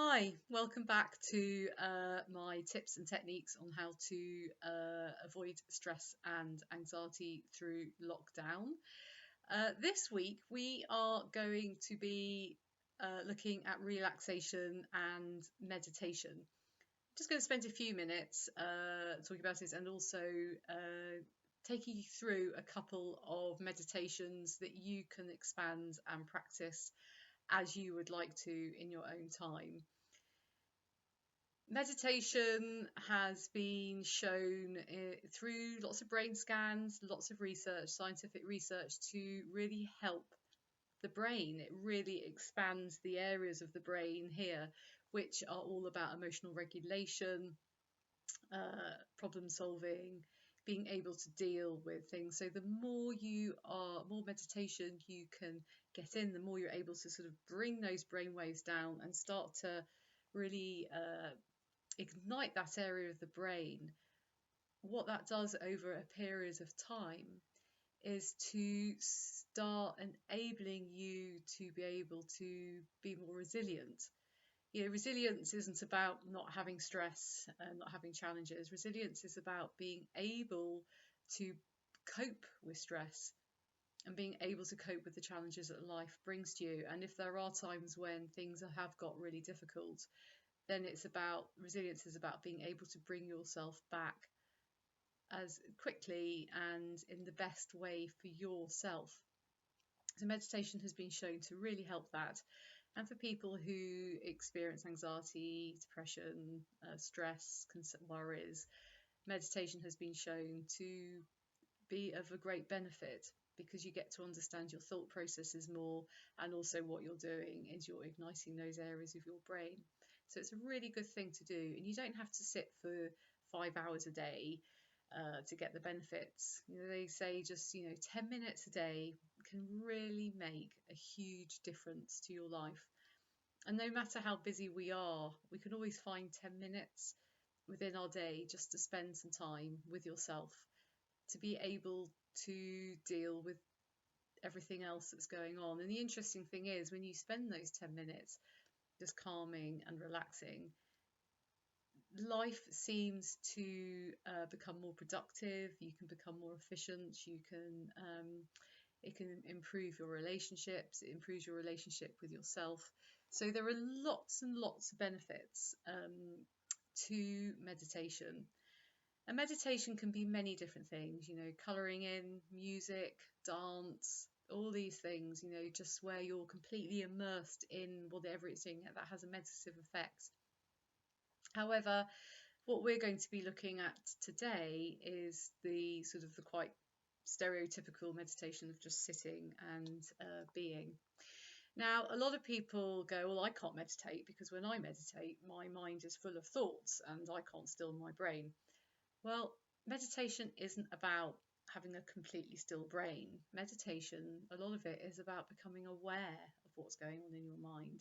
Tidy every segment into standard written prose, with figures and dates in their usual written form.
Hi, welcome back to my tips and techniques on how to avoid stress and anxiety through lockdown. This week we are going to be looking at relaxation and meditation. Just going to spend a few minutes talking about it and also taking you through a couple of meditations that you can expand and practice as you would like to in your own time. Meditation has been shown through lots of brain scans, lots of research, scientific research, to really help the brain. It really expands the areas of the brain here, which are all about emotional regulation, problem solving, being able to deal with things. So the more meditation you can get in, the more you're able to sort of bring those brain waves down and start to really ignite that area of the brain. What that does over a period of time is to start enabling you to be able to be more resilient. Resilience isn't about not having stress and not having challenges. Resilience is about being able to cope with stress and being able to cope with the challenges that life brings to you. And if there are times when things have got really difficult, then it's about resilience is about being able to bring yourself back as quickly and in the best way for yourself. So meditation has been shown to really help that. And for people who experience anxiety, depression, stress, worries, meditation has been shown to be of a great benefit because you get to understand your thought processes more, and also what you're doing is you're igniting those areas of your brain. So it's a really good thing to do, and you don't have to sit for 5 hours a day to get the benefits. They say just 10 minutes a day can really make a huge difference to your life. And no matter how busy we are, we can always find 10 minutes within our day just to spend some time with yourself, to be able to deal with everything else that's going on. And the interesting thing is, when you spend those 10 minutes just calming and relaxing, life seems to become more productive. You can become more efficient. It can improve your relationships. It improves your relationship with yourself. So there are lots and lots of benefits to meditation. And meditation can be many different things, colouring in, music, dance, all these things, just where you're completely immersed in whatever it's doing that has a meditative effect. However, what we're going to be looking at today is the quite stereotypical meditation of just sitting and being. Now, a lot of people go, well, I can't meditate because when I meditate, my mind is full of thoughts and I can't still my brain. Well, meditation isn't about having a completely still brain. Meditation, a lot of it is about becoming aware of what's going on in your mind.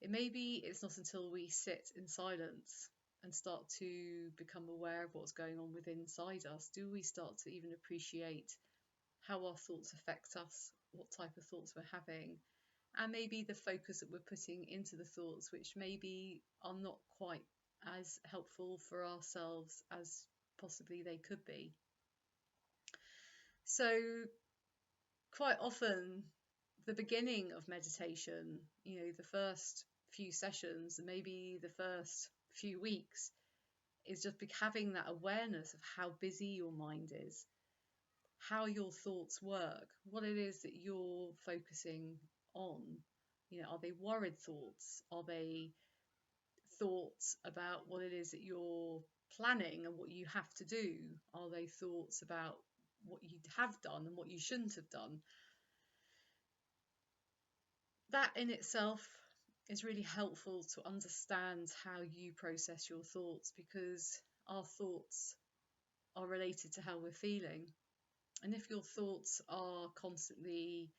It's not until we sit in silence and start to become aware of what's going on within inside us do we start to even appreciate how our thoughts affect us, what type of thoughts we're having, and maybe the focus that we're putting into the thoughts, which maybe are not quite as helpful for ourselves as possibly they could be. So quite often the beginning of meditation, the first few sessions, maybe the first few weeks, is just having that awareness of how busy your mind is, how your thoughts work, what it is that you're focusing on. Are they worried thoughts? Are they thoughts about what it is that you're planning and what you have to do? Are they thoughts about what you have done and what you shouldn't have done? That in itself is really helpful to understand how you process your thoughts, because our thoughts are related to how we're feeling. And if your thoughts are constantly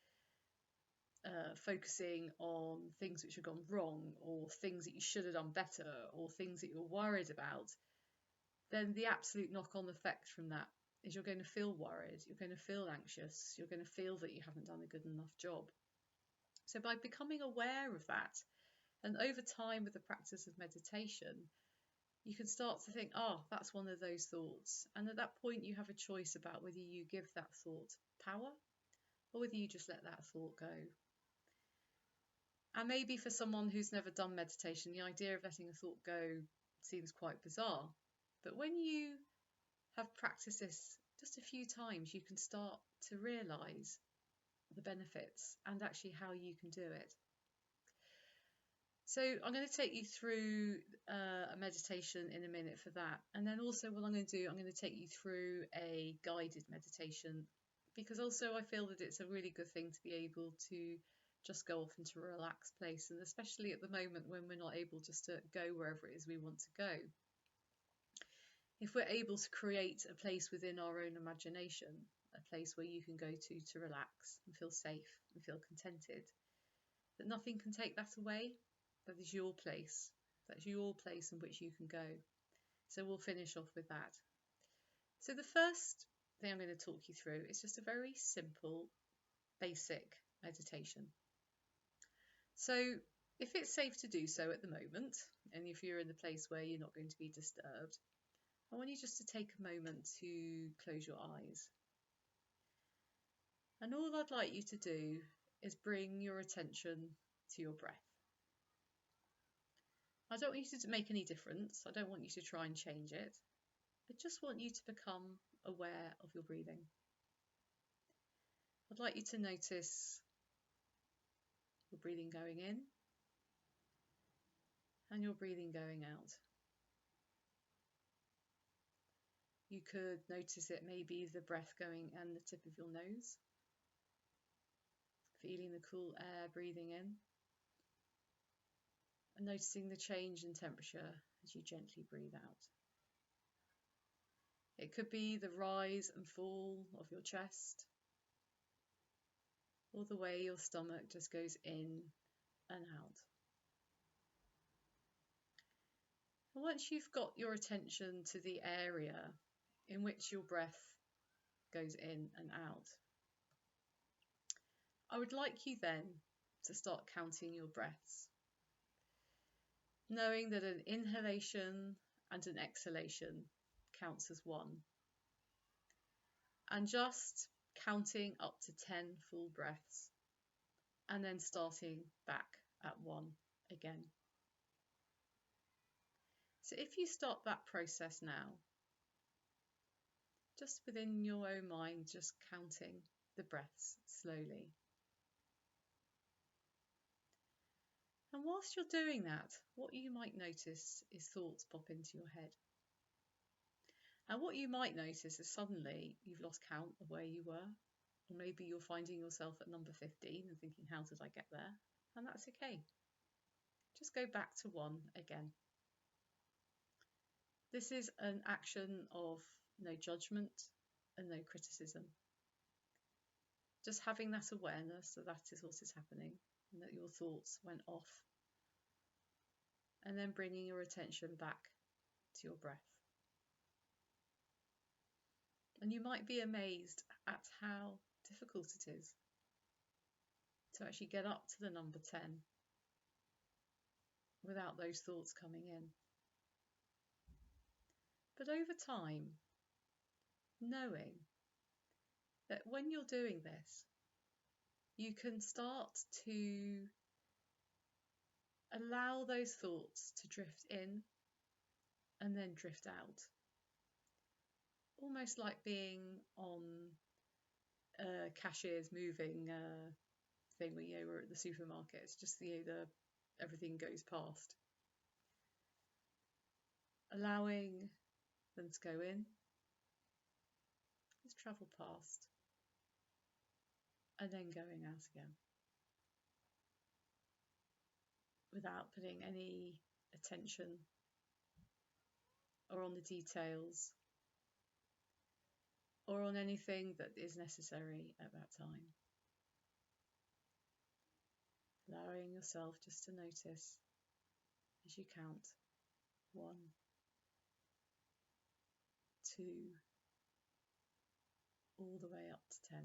focusing on things which have gone wrong, or things that you should have done better, or things that you're worried about, then the absolute knock-on effect from that is you're going to feel worried, you're going to feel anxious, you're going to feel that you haven't done a good enough job. So by becoming aware of that, And over time, with the practice of meditation, you can start to think, oh, that's one of those thoughts. And at that point, you have a choice about whether you give that thought power or whether you just let that thought go. And maybe for someone who's never done meditation, the idea of letting a thought go seems quite bizarre. But when you have practiced this just a few times, you can start to realize the benefits and actually how you can do it. So I'm going to take you through a meditation in a minute for that. And then also what I'm going to do, I'm going to take you through a guided meditation, because also I feel that it's a really good thing to be able to just go off into a relaxed place, and especially at the moment when we're not able just to go wherever it is we want to go. If we're able to create a place within our own imagination, a place where you can go to relax and feel safe and feel contented, that nothing can take that away. That is your place. That's your place in which you can go. So we'll finish off with that. So the first thing I'm going to talk you through is just a very simple, basic meditation. So if it's safe to do so at the moment, and if you're in the place where you're not going to be disturbed, I want you just to take a moment to close your eyes. And all I'd like you to do is bring your attention to your breath. I don't want you to make any difference. I don't want you to try and change it. I just want you to become aware of your breathing. I'd like you to notice your breathing going in and your breathing going out. You could notice it, maybe the breath going and the tip of your nose, feeling the cool air breathing in, and noticing the change in temperature as you gently breathe out. It could be the rise and fall of your chest, or the way your stomach just goes in and out. And once you've got your attention to the area in which your breath goes in and out, I would like you then to start counting your breaths, knowing that an inhalation and an exhalation counts as one, and just counting up to 10 full breaths, and then starting back at 1 again. So if you start that process now, just within your own mind, just counting the breaths slowly. And whilst you're doing that, what you might notice is thoughts pop into your head. And what you might notice is suddenly you've lost count of where you were, or maybe you're finding yourself at number 15 and thinking, how did I get there? And that's okay. Just go back to 1 again. This is an action of no judgment and no criticism. Just having that awareness that that is what is happening, and that your thoughts went off. And then bringing your attention back to your breath. And you might be amazed at how difficult it is to actually get up to the number 10 without those thoughts coming in. But over time, knowing that when you're doing this, you can start to allow those thoughts to drift in and then drift out. Almost like being on a cashier's moving thing when we're at the supermarket. It's just everything goes past. Allowing them to go in, just travel past, and then going out again. Without putting any attention or on the details or on anything that is necessary at that time. Allowing yourself just to notice as you count 1, 2, all the way up to 10.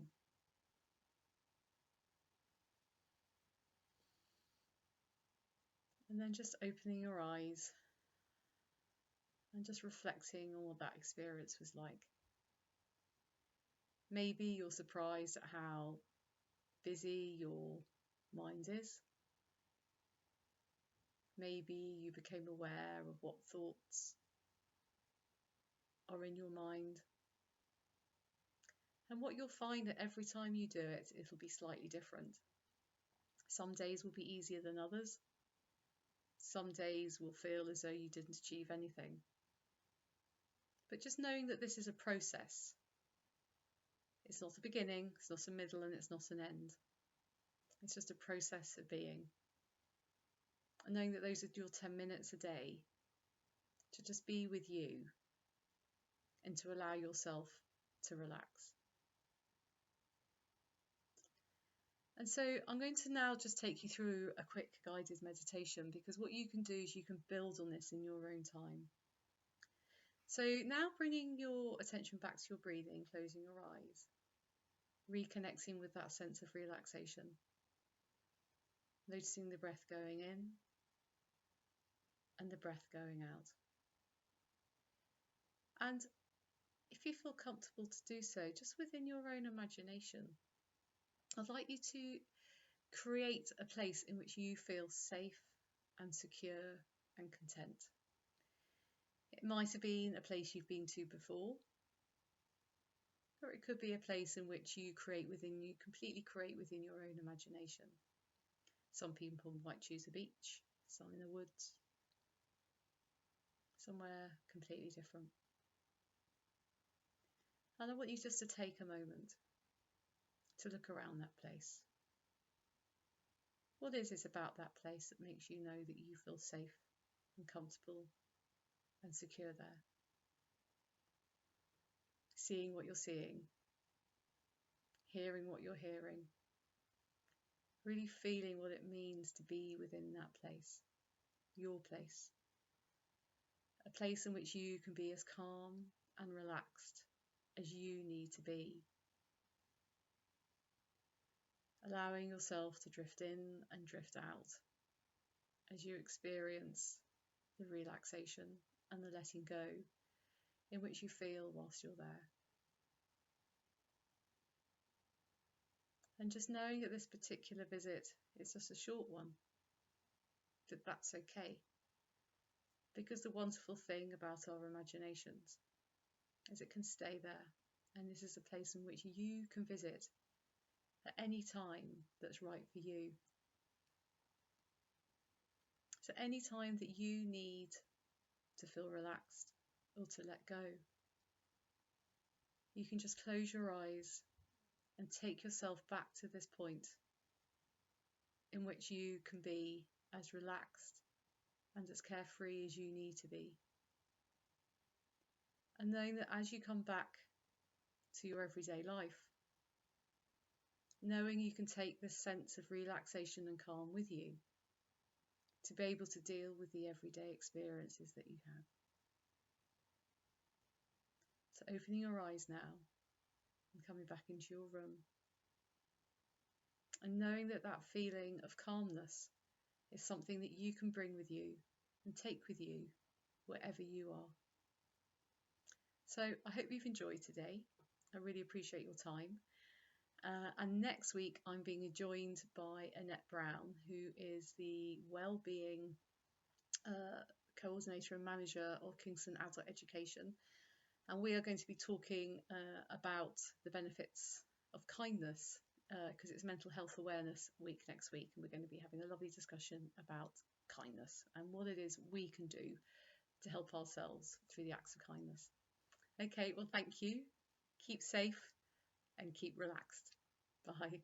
And then just opening your eyes and just reflecting on what that experience was like. Maybe you're surprised at how busy your mind is. Maybe you became aware of what thoughts are in your mind. And what you'll find that every time you do it, it'll be slightly different. Some days will be easier than others. Some days will feel as though you didn't achieve anything. But just knowing that this is a process. It's not a beginning, it's not a middle, and it's not an end. It's just a process of being. And knowing that those are your 10 minutes a day to just be with you and to allow yourself to relax. And so I'm going to now just take you through a quick guided meditation, because what you can do is you can build on this in your own time. So now bringing your attention back to your breathing, closing your eyes, reconnecting with that sense of relaxation, noticing the breath going in and the breath going out. And if you feel comfortable to do so, just within your own imagination, I'd like you to create a place in which you feel safe and secure and content. It might have been a place you've been to before, or it could be a place in which you completely create within your own imagination. Some people might choose a beach, some in the woods, somewhere completely different. And I want you just to take a moment to look around that place. What is it about that place that makes you know that you feel safe and comfortable and secure there? Seeing what you're seeing, hearing what you're hearing, really feeling what it means to be within that place, your place. A place in which you can be as calm and relaxed as you need to be. Allowing yourself to drift in and drift out as you experience the relaxation and the letting go in which you feel whilst you're there. And just knowing that this particular visit is just a short one, that that's okay. Because the wonderful thing about our imaginations is it can stay there. And this is a place in which you can visit at any time that's right for you. So any time that you need to feel relaxed or to let go, you can just close your eyes and take yourself back to this point in which you can be as relaxed and as carefree as you need to be. And knowing that as you come back to your everyday life, knowing you can take this sense of relaxation and calm with you to be able to deal with the everyday experiences that you have. So opening your eyes now and coming back into your room, and knowing that that feeling of calmness is something that you can bring with you and take with you wherever you are. So I hope you've enjoyed today. I really appreciate your time. And next week I'm being joined by Annette Brown, who is the Wellbeing Coordinator and Manager of Kingston Adult Education. And we are going to be talking about the benefits of kindness, because it's Mental Health Awareness Week next week, and we're going to be having a lovely discussion about kindness and what it is we can do to help ourselves through the acts of kindness. Okay, well, thank you. Keep safe and keep relaxed. Bye.